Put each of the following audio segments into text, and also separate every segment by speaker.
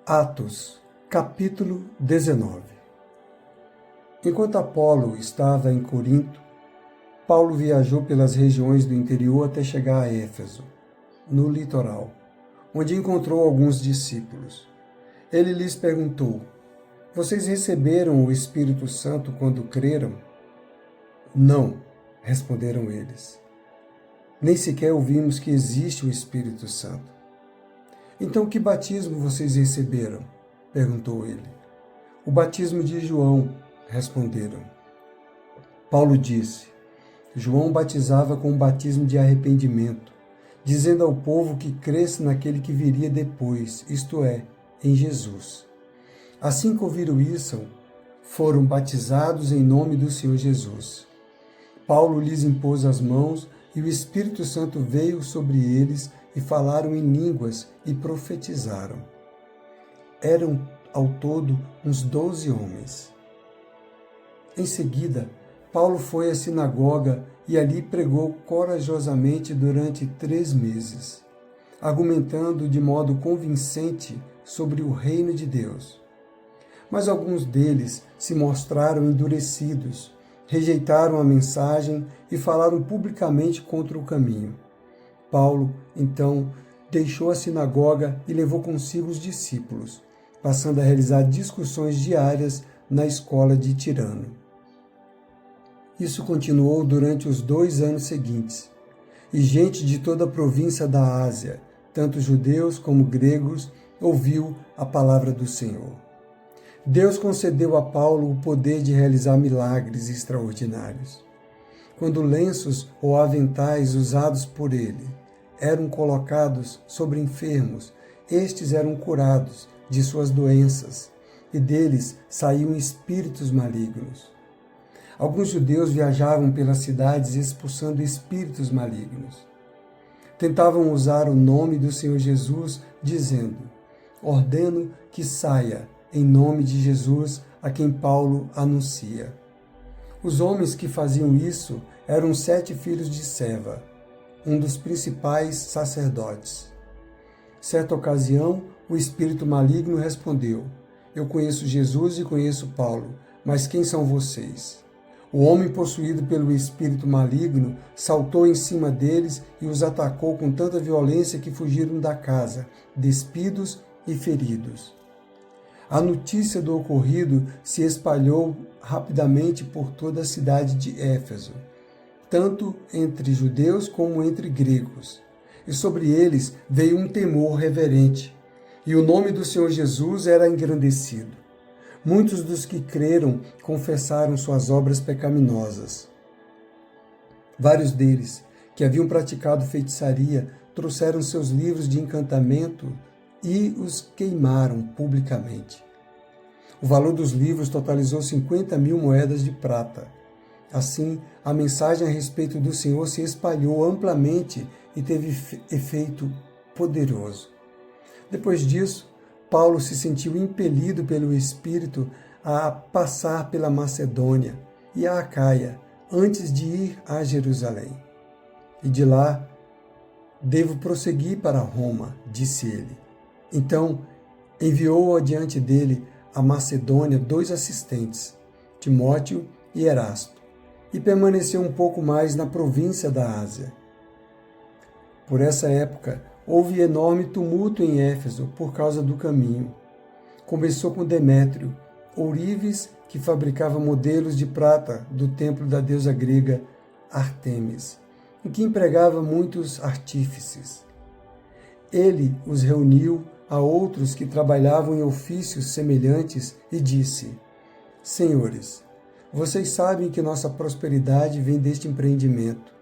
Speaker 1: Atos, capítulo 19. Enquanto Apolo estava em Corinto, Paulo viajou pelas regiões do interior até chegar a Éfeso, no litoral, onde encontrou alguns discípulos. Ele lhes perguntou: "Vocês receberam o Espírito Santo quando creram?" "Não", responderam eles. "Nem sequer ouvimos que existe o Espírito Santo." "Então que batismo vocês receberam?" perguntou ele. "O batismo de João", responderam. Paulo disse: "João batizava com um batismo de arrependimento, dizendo ao povo que cresce naquele que viria depois, isto é, em Jesus. Assim que ouviram isso, foram batizados em nome do Senhor Jesus. Paulo lhes impôs as mãos e o Espírito Santo veio sobre eles e falaram em línguas e profetizaram. Eram ao todo uns 12 homens. Em seguida, Paulo foi à sinagoga e ali pregou corajosamente durante 3 meses, argumentando de modo convincente sobre o reino de Deus. Mas alguns deles se mostraram endurecidos, rejeitaram a mensagem e falaram publicamente contra o caminho. Paulo, então, deixou a sinagoga e levou consigo os discípulos, passando a realizar discussões diárias na escola de Tirano. Isso continuou durante os 2 anos seguintes, e gente de toda a província da Ásia, tanto judeus como gregos, ouviu a palavra do Senhor. Deus concedeu a Paulo o poder de realizar milagres extraordinários. Quando lenços ou aventais usados por ele eram colocados sobre enfermos, estes eram curados de suas doenças, e deles saíam espíritos malignos. Alguns judeus viajavam pelas cidades expulsando espíritos malignos. Tentavam usar o nome do Senhor Jesus, dizendo: "Ordeno que saia em nome de Jesus a quem Paulo anuncia." Os homens que faziam isso eram 7 filhos de Seva, um dos principais sacerdotes. Certa ocasião, o espírito maligno respondeu: "Eu conheço Jesus e conheço Paulo, mas quem são vocês?" O homem possuído pelo espírito maligno saltou em cima deles e os atacou com tanta violência que fugiram da casa, despidos e feridos. A notícia do ocorrido se espalhou rapidamente por toda a cidade de Éfeso, tanto entre judeus como entre gregos, e sobre eles veio um temor reverente, e o nome do Senhor Jesus era engrandecido. Muitos dos que creram confessaram suas obras pecaminosas. Vários deles, que haviam praticado feitiçaria, trouxeram seus livros de encantamento e os queimaram publicamente. O valor dos livros totalizou 50.000 moedas de prata. Assim, a mensagem a respeito do Senhor se espalhou amplamente e teve efeito poderoso. Depois disso, Paulo se sentiu impelido pelo Espírito a passar pela Macedônia e a Acaia antes de ir a Jerusalém. E de lá, devo prosseguir para Roma, disse ele. Então, enviou adiante dele a Macedônia 2 assistentes, Timóteo e Erasto, e permaneceu um pouco mais na província da Ásia. Por essa época, houve enorme tumulto em Éfeso por causa do caminho. Começou com Demétrio, ourives que fabricava modelos de prata do templo da deusa grega Ártemis, em que empregava muitos artífices. Ele os reuniu a outros que trabalhavam em ofícios semelhantes e disse: "Senhores, vocês sabem que nossa prosperidade vem deste empreendimento.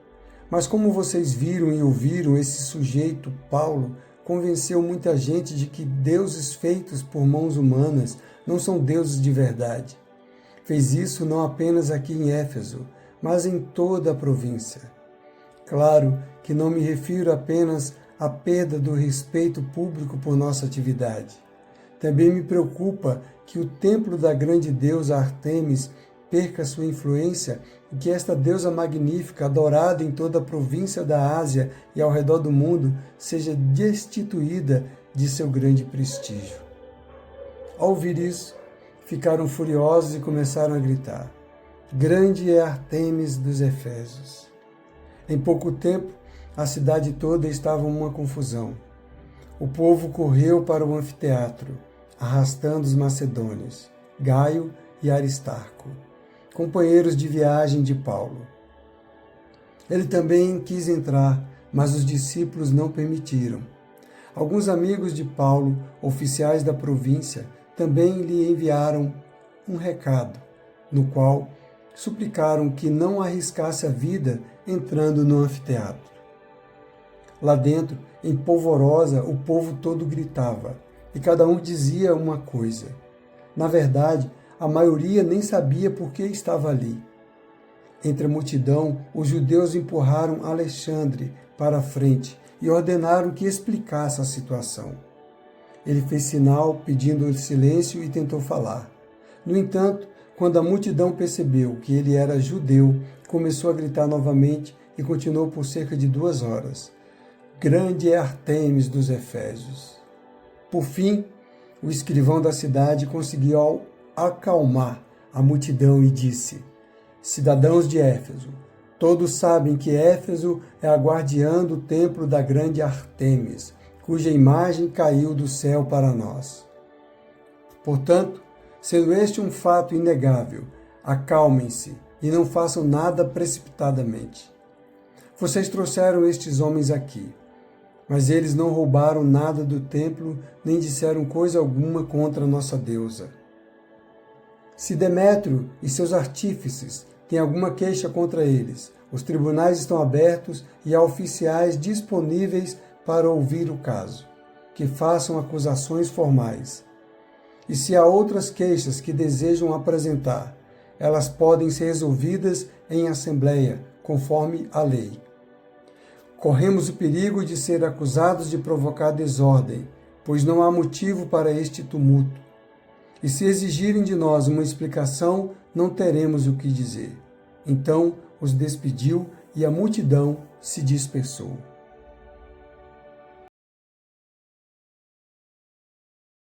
Speaker 1: Mas como vocês viram e ouviram, esse sujeito, Paulo, convenceu muita gente de que deuses feitos por mãos humanas não são deuses de verdade. Fez isso não apenas aqui em Éfeso, mas em toda a província. Claro que não me refiro apenas à perda do respeito público por nossa atividade. Também me preocupa que o templo da grande deusa Ártemis perca sua influência e que esta deusa magnífica, adorada em toda a província da Ásia e ao redor do mundo, seja destituída de seu grande prestígio." Ao ouvir isso, ficaram furiosos e começaram a gritar: Grande é Ártemis dos Efésios! Em pouco tempo, a cidade toda estava uma confusão. O povo correu para o anfiteatro, arrastando os macedônios, Gaio e Aristarco, companheiros de viagem de Paulo. Ele também quis entrar, mas os discípulos não permitiram. Alguns amigos de Paulo, oficiais da província, também lhe enviaram um recado, no qual suplicaram que não arriscasse a vida entrando no anfiteatro. Lá dentro, em polvorosa, o povo todo gritava, e cada um dizia uma coisa. Na verdade, a maioria nem sabia por que estava ali. Entre a multidão, os judeus empurraram Alexandre para a frente e ordenaram que explicasse a situação. Ele fez sinal pedindo silêncio e tentou falar. No entanto, quando a multidão percebeu que ele era judeu, começou a gritar novamente e continuou por cerca de 2 horas. Grande é Ártemis dos Efésios! Por fim, o escrivão da cidade conseguiu acalmar a multidão e disse: Cidadãos de Éfeso, todos sabem que Éfeso é a guardiã do templo da grande Ártemis, cuja imagem caiu do céu para nós. Portanto, sendo este um fato inegável, acalmem-se e não façam nada precipitadamente. Vocês trouxeram estes homens aqui, mas eles não roubaram nada do templo, nem disseram coisa alguma contra nossa deusa. Se Demétrio e seus artífices têm alguma queixa contra eles, os tribunais estão abertos e há oficiais disponíveis para ouvir o caso, que façam acusações formais. E se há outras queixas que desejam apresentar, elas podem ser resolvidas em assembleia, conforme a lei. Corremos o perigo de ser acusados de provocar desordem, pois não há motivo para este tumulto. E se exigirem de nós uma explicação, não teremos o que dizer. Então os despediu e a multidão se dispersou.